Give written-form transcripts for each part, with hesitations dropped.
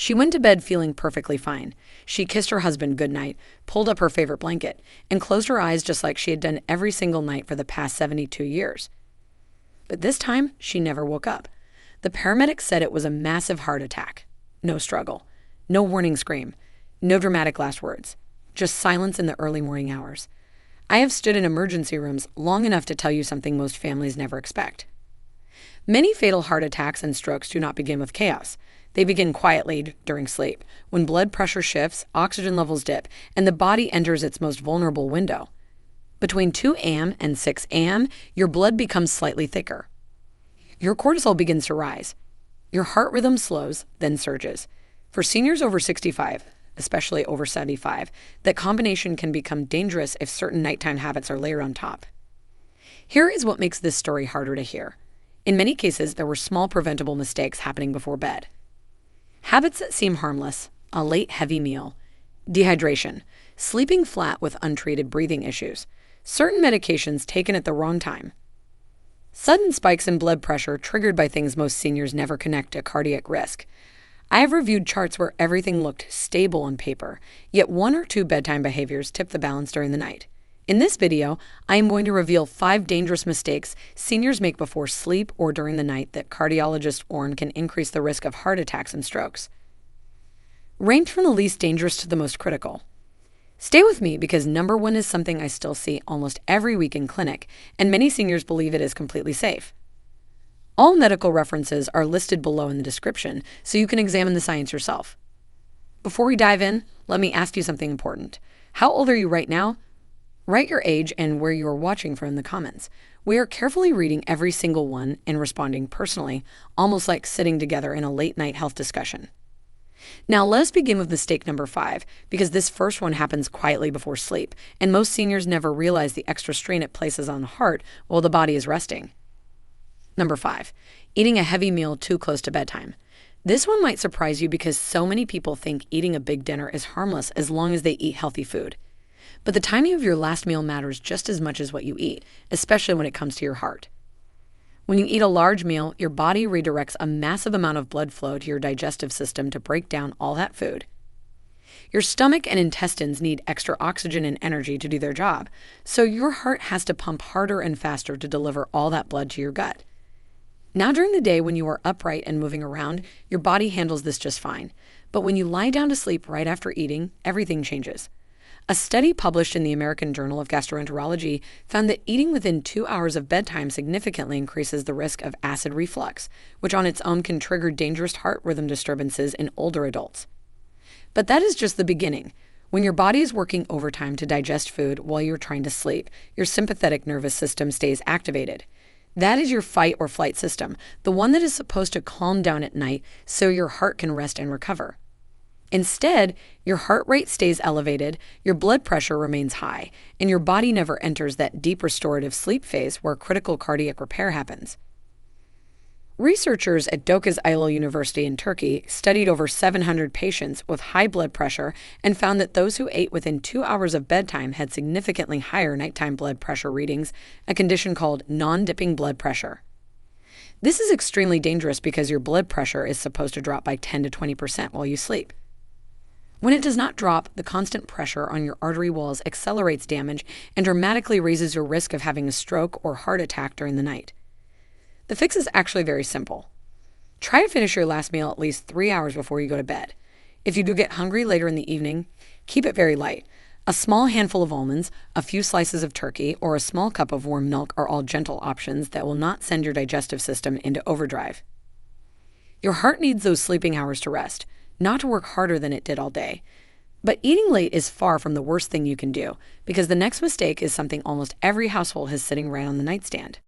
She went to bed feeling perfectly fine. She kissed her husband goodnight, pulled up her favorite blanket, and closed her eyes just like she had done every single night for the past 72 years. But this time, she never woke up. The paramedics said it was a massive heart attack. No struggle. No warning scream. No dramatic last words. Just silence in the early morning hours. I have stood in emergency rooms long enough to tell you something most families never expect. Many fatal heart attacks and strokes do not begin with chaos. They begin quietly during sleep, when blood pressure shifts, oxygen levels dip, and the body enters its most vulnerable window. Between 2 a.m. and 6 a.m., your blood becomes slightly thicker. Your cortisol begins to rise. Your heart rhythm slows, then surges. For seniors over 65, especially over 75, that combination can become dangerous if certain nighttime habits are layered on top. Here is what makes this story harder to hear. In many cases, there were small preventable mistakes happening before bed. Habits that seem harmless: a late heavy meal, dehydration, sleeping flat with untreated breathing issues, certain medications taken at the wrong time, sudden spikes in blood pressure triggered by things most seniors never connect to cardiac risk. I have reviewed charts where everything looked stable on paper, yet 1 or 2 bedtime behaviors tipped the balance during the night. In this video, I am going to reveal 5 dangerous mistakes seniors make before sleep or during the night that cardiologists warn can increase the risk of heart attacks and strokes. Ranked from the least dangerous to the most critical. Stay with me because number 1 is something I still see almost every week in clinic, and many seniors believe it is completely safe. All medical references are listed below in the description, so you can examine the science yourself. Before we dive in, let me ask you something important. How old are you right now? Write your age and where you are watching from in the comments. We are carefully reading every single one and responding personally, almost like sitting together in a late-night health discussion. Now let's begin with mistake number 5, because this first one happens quietly before sleep, and most seniors never realize the extra strain it places on the heart while the body is resting. Number 5, eating a heavy meal too close to bedtime. This one might surprise you because so many people think eating a big dinner is harmless as long as they eat healthy food. But the timing of your last meal matters just as much as what you eat, especially when it comes to your heart. When you eat a large meal, your body redirects a massive amount of blood flow to your digestive system to break down all that food. Your stomach and intestines need extra oxygen and energy to do their job, so your heart has to pump harder and faster to deliver all that blood to your gut. Now during the day when you are upright and moving around, your body handles this just fine. But when you lie down to sleep right after eating, everything changes. A study published in the American Journal of Gastroenterology found that eating within 2 hours of bedtime significantly increases the risk of acid reflux, which on its own can trigger dangerous heart rhythm disturbances in older adults. But that is just the beginning. When your body is working overtime to digest food while you're trying to sleep, your sympathetic nervous system stays activated. That is your fight or flight system, the one that is supposed to calm down at night so your heart can rest and recover. Instead, your heart rate stays elevated, your blood pressure remains high, and your body never enters that deep restorative sleep phase where critical cardiac repair happens. Researchers at Dokuz University in Turkey studied over 700 patients with high blood pressure and found that those who ate within 2 hours of bedtime had significantly higher nighttime blood pressure readings, a condition called non-dipping blood pressure. This is extremely dangerous because your blood pressure is supposed to drop by 10 to 20% while you sleep. When it does not drop, the constant pressure on your artery walls accelerates damage and dramatically raises your risk of having a stroke or heart attack during the night. The fix is actually very simple. Try to finish your last meal at least 3 hours before you go to bed. If you do get hungry later in the evening, keep it very light. A small handful of almonds, a few slices of turkey, or a small cup of warm milk are all gentle options that will not send your digestive system into overdrive. Your heart needs those sleeping hours to rest, not to work harder than it did all day. But eating late is far from the worst thing you can do, because the next mistake is something almost every household has sitting right on the nightstand.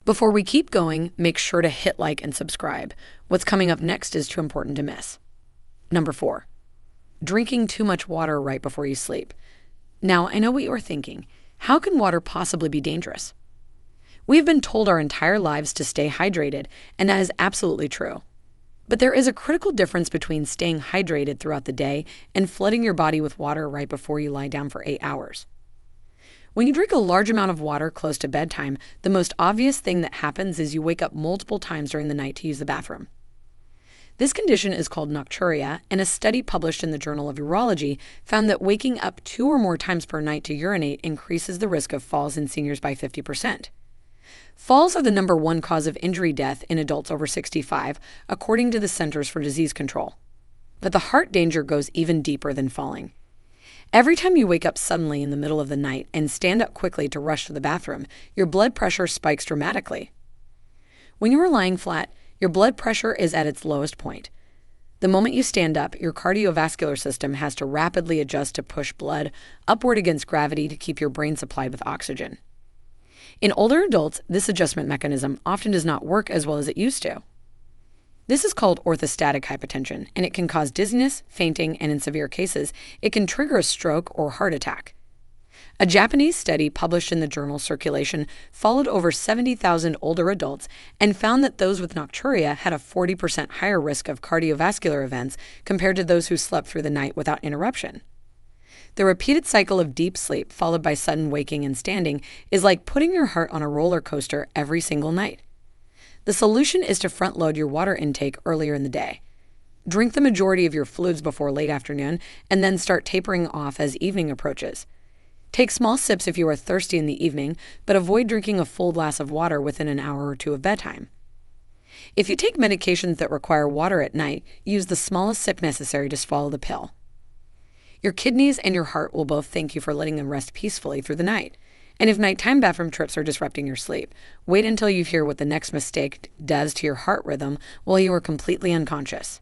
Before we keep going, make sure to hit like and subscribe. What's coming up next is too important to miss. Number 4, drinking too much water right before you sleep. Now, I know what you are thinking. How can water possibly be dangerous? We have been told our entire lives to stay hydrated, and that is absolutely true. But there is a critical difference between staying hydrated throughout the day and flooding your body with water right before you lie down for 8 hours. When you drink a large amount of water close to bedtime, the most obvious thing that happens is you wake up multiple times during the night to use the bathroom. This condition is called nocturia, and a study published in the Journal of Urology found that waking up 2 or more times per night to urinate increases the risk of falls in seniors by 50%. Falls are the #1 cause of injury death in adults over 65, according to the Centers for Disease Control. But the heart danger goes even deeper than falling. Every time you wake up suddenly in the middle of the night and stand up quickly to rush to the bathroom, your blood pressure spikes dramatically. When you are lying flat, your blood pressure is at its lowest point. The moment you stand up, your cardiovascular system has to rapidly adjust to push blood upward against gravity to keep your brain supplied with oxygen. In older adults, this adjustment mechanism often does not work as well as it used to. This is called orthostatic hypotension, and it can cause dizziness, fainting, and in severe cases, it can trigger a stroke or heart attack. A Japanese study published in the journal Circulation followed over 70,000 older adults and found that those with nocturia had a 40% higher risk of cardiovascular events compared to those who slept through the night without interruption. The repeated cycle of deep sleep followed by sudden waking and standing is like putting your heart on a roller coaster every single night. The solution is to front-load your water intake earlier in the day. Drink the majority of your fluids before late afternoon and then start tapering off as evening approaches. Take small sips if you are thirsty in the evening, but avoid drinking a full glass of water within an hour or two of bedtime. If you take medications that require water at night, use the smallest sip necessary to swallow the pill. Your kidneys and your heart will both thank you for letting them rest peacefully through the night. And if nighttime bathroom trips are disrupting your sleep, wait until you hear what the next mistake does to your heart rhythm while you are completely unconscious.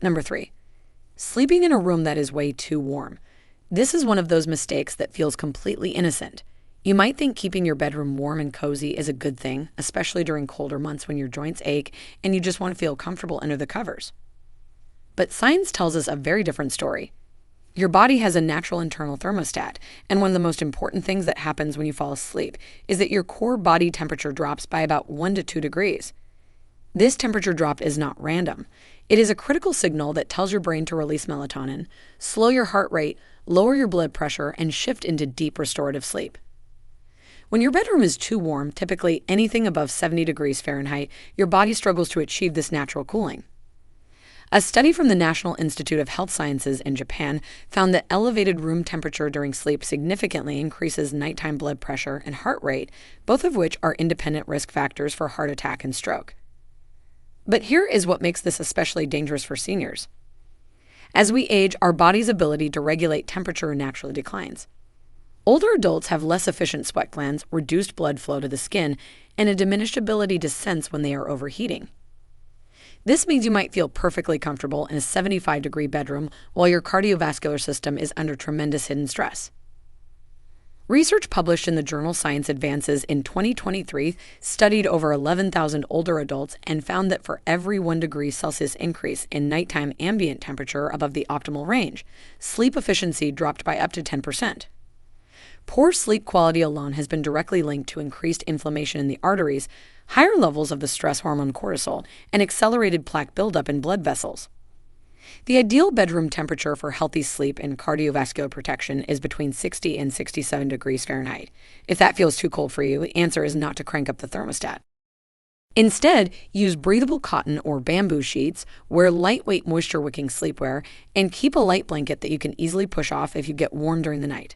3, sleeping in a room that is way too warm. This is one of those mistakes that feels completely innocent. You might think keeping your bedroom warm and cozy is a good thing, especially during colder months when your joints ache and you just want to feel comfortable under the covers. But science tells us a very different story. Your body has a natural internal thermostat, and one of the most important things that happens when you fall asleep is that your core body temperature drops by about 1 to 2 degrees. This temperature drop is not random. It is a critical signal that tells your brain to release melatonin, slow your heart rate, lower your blood pressure, and shift into deep restorative sleep. When your bedroom is too warm, typically anything above 70 degrees Fahrenheit, your body struggles to achieve this natural cooling. A study from the National Institute of Health Sciences in Japan found that elevated room temperature during sleep significantly increases nighttime blood pressure and heart rate, both of which are independent risk factors for heart attack and stroke. But here is what makes this especially dangerous for seniors. As we age, our body's ability to regulate temperature naturally declines. Older adults have less efficient sweat glands, reduced blood flow to the skin, and a diminished ability to sense when they are overheating. This means you might feel perfectly comfortable in a 75-degree bedroom while your cardiovascular system is under tremendous hidden stress. Research published in the journal Science Advances in 2023 studied over 11,000 older adults and found that for every 1 degree Celsius increase in nighttime ambient temperature above the optimal range, sleep efficiency dropped by up to 10%. Poor sleep quality alone has been directly linked to increased inflammation in the arteries, higher levels of the stress hormone cortisol, and accelerated plaque buildup in blood vessels. The ideal bedroom temperature for healthy sleep and cardiovascular protection is between 60 and 67 degrees Fahrenheit. If that feels too cold for you, the answer is not to crank up the thermostat. Instead, use breathable cotton or bamboo sheets, wear lightweight moisture-wicking sleepwear, and keep a light blanket that you can easily push off if you get warm during the night.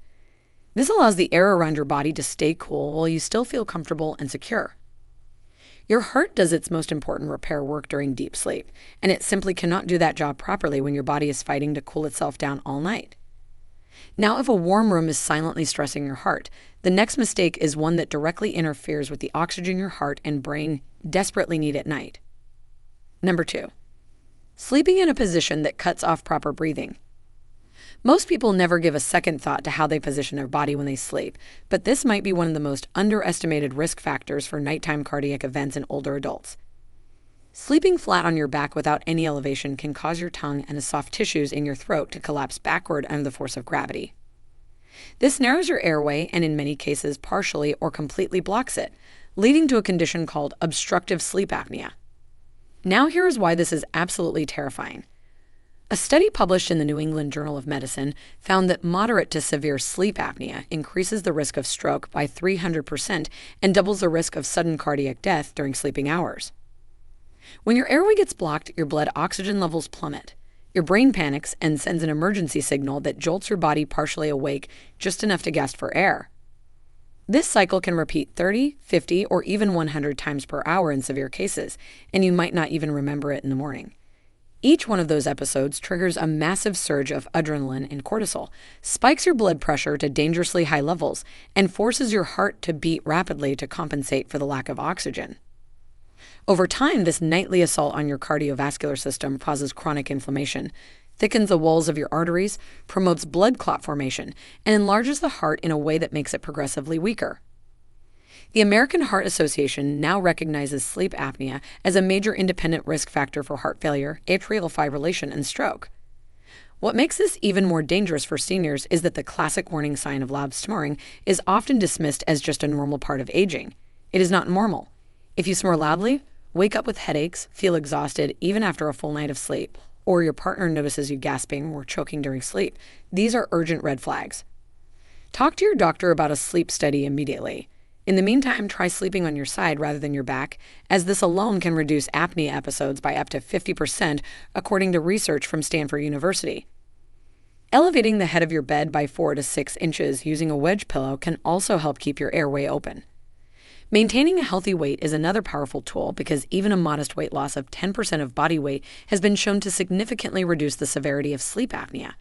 This allows the air around your body to stay cool while you still feel comfortable and secure. Your heart does its most important repair work during deep sleep, and it simply cannot do that job properly when your body is fighting to cool itself down all night. Now, if a warm room is silently stressing your heart, the next mistake is one that directly interferes with the oxygen your heart and brain desperately need at night. 2, sleeping in a position that cuts off proper breathing. Most people never give a second thought to how they position their body when they sleep, but this might be one of the most underestimated risk factors for nighttime cardiac events in older adults. Sleeping flat on your back without any elevation can cause your tongue and the soft tissues in your throat to collapse backward under the force of gravity. This narrows your airway and in many cases partially or completely blocks it, leading to a condition called obstructive sleep apnea. Now here is why this is absolutely terrifying. A study published in the New England Journal of Medicine found that moderate to severe sleep apnea increases the risk of stroke by 300% and doubles the risk of sudden cardiac death during sleeping hours. When your airway gets blocked, your blood oxygen levels plummet. Your brain panics and sends an emergency signal that jolts your body partially awake just enough to gasp for air. This cycle can repeat 30, 50, or even 100 times per hour in severe cases, and you might not even remember it in the morning. Each one of those episodes triggers a massive surge of adrenaline and cortisol, spikes your blood pressure to dangerously high levels, and forces your heart to beat rapidly to compensate for the lack of oxygen. Over time, this nightly assault on your cardiovascular system causes chronic inflammation, thickens the walls of your arteries, promotes blood clot formation, and enlarges the heart in a way that makes it progressively weaker. The American Heart Association now recognizes sleep apnea as a major independent risk factor for heart failure, atrial fibrillation, and stroke. What makes this even more dangerous for seniors is that the classic warning sign of loud snoring is often dismissed as just a normal part of aging. It is not normal. If you snore loudly, wake up with headaches, feel exhausted even after a full night of sleep, or your partner notices you gasping or choking during sleep, these are urgent red flags. Talk to your doctor about a sleep study immediately. In the meantime, try sleeping on your side rather than your back, as this alone can reduce apnea episodes by up to 50%, according to research from Stanford University. Elevating the head of your bed by 4 to 6 inches using a wedge pillow can also help keep your airway open. Maintaining a healthy weight is another powerful tool because even a modest weight loss of 10% of body weight has been shown to significantly reduce the severity of sleep apnea.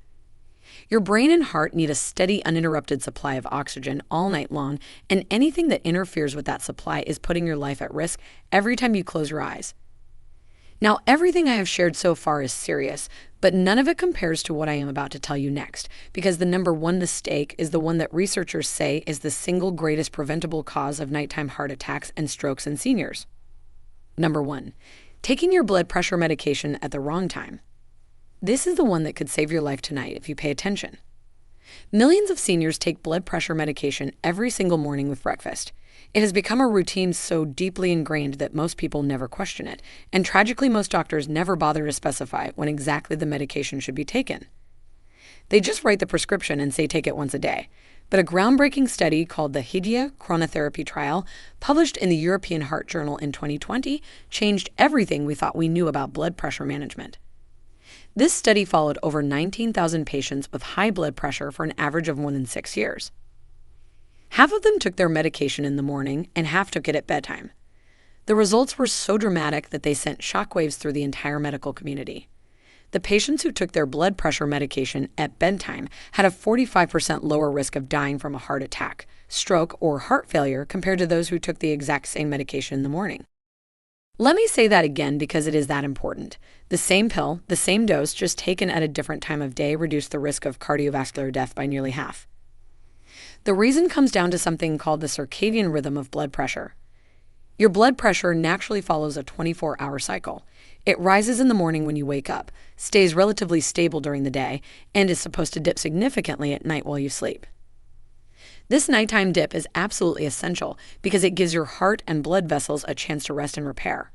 Your brain and heart need a steady, uninterrupted supply of oxygen all night long, and anything that interferes with that supply is putting your life at risk every time you close your eyes. Now, everything I have shared so far is serious, but none of it compares to what I am about to tell you next, because the number one mistake is the one that researchers say is the single greatest preventable cause of nighttime heart attacks and strokes in seniors. Number 1, taking your blood pressure medication at the wrong time. This is the one that could save your life tonight if you pay attention. Millions of seniors take blood pressure medication every single morning with breakfast. It has become a routine so deeply ingrained that most people never question it, and tragically most doctors never bother to specify when exactly the medication should be taken. They just write the prescription and say take it once a day. But a groundbreaking study called the Hygieia chronotherapy trial, published in the European Heart Journal in 2020, changed everything we thought we knew about blood pressure management. This study followed over 19,000 patients with high blood pressure for an average of more than 6 years. Half of them took their medication in the morning and half took it at bedtime. The results were so dramatic that they sent shockwaves through the entire medical community. The patients who took their blood pressure medication at bedtime had a 45% lower risk of dying from a heart attack, stroke, or heart failure compared to those who took the exact same medication in the morning. Let me say that again because it is that important. The same pill, the same dose, just taken at a different time of day reduced the risk of cardiovascular death by nearly half. The reason comes down to something called the circadian rhythm of blood pressure. Your blood pressure naturally follows a 24-hour cycle. It rises in the morning when you wake up, stays relatively stable during the day, and is supposed to dip significantly at night while you sleep. This nighttime dip is absolutely essential because it gives your heart and blood vessels a chance to rest and repair.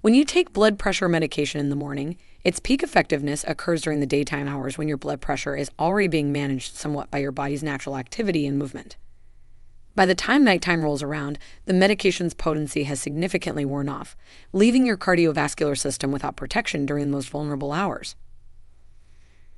When you take blood pressure medication in the morning, its peak effectiveness occurs during the daytime hours when your blood pressure is already being managed somewhat by your body's natural activity and movement. By the time nighttime rolls around, the medication's potency has significantly worn off, leaving your cardiovascular system without protection during the most vulnerable hours.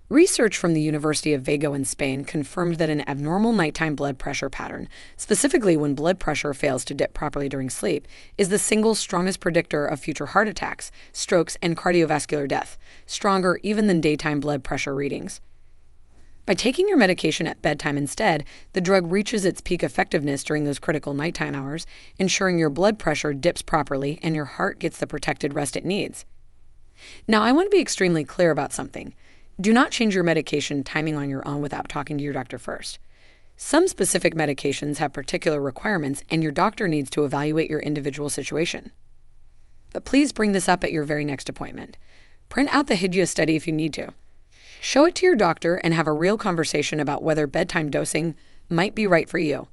Research from the University of Vigo in Spain confirmed that an abnormal nighttime blood pressure pattern, specifically when blood pressure fails to dip properly during sleep, is the single strongest predictor of future heart attacks, strokes, and cardiovascular death, stronger even than daytime blood pressure readings. By taking your medication at bedtime instead, the drug reaches its peak effectiveness during those critical nighttime hours, ensuring your blood pressure dips properly and your heart gets the protected rest it needs. Now, I want to be extremely clear about something. Do not change your medication timing on your own without talking to your doctor first. Some specific medications have particular requirements, and your doctor needs to evaluate your individual situation. But please bring this up at your very next appointment. Print out the Hygieia study if you need to. Show it to your doctor and have a real conversation about whether bedtime dosing might be right for you.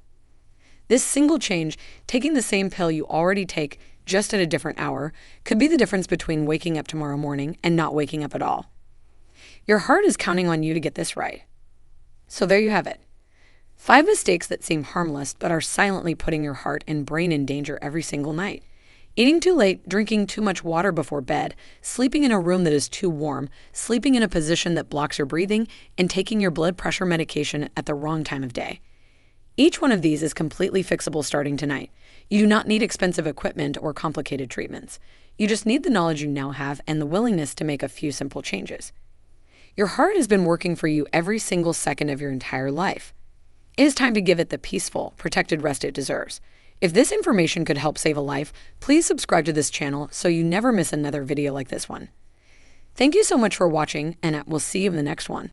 This single change, taking the same pill you already take just at a different hour, could be the difference between waking up tomorrow morning and not waking up at all. Your heart is counting on you to get this right. So there you have it. 5 mistakes that seem harmless but are silently putting your heart and brain in danger every single night. Eating too late, drinking too much water before bed, sleeping in a room that is too warm, sleeping in a position that blocks your breathing, and taking your blood pressure medication at the wrong time of day. Each one of these is completely fixable starting tonight. You do not need expensive equipment or complicated treatments. You just need the knowledge you now have and the willingness to make a few simple changes. Your heart has been working for you every single second of your entire life. It is time to give it the peaceful, protected rest it deserves. If this information could help save a life, please subscribe to this channel so you never miss another video like this one. Thank you so much for watching, and we'll see you in the next one.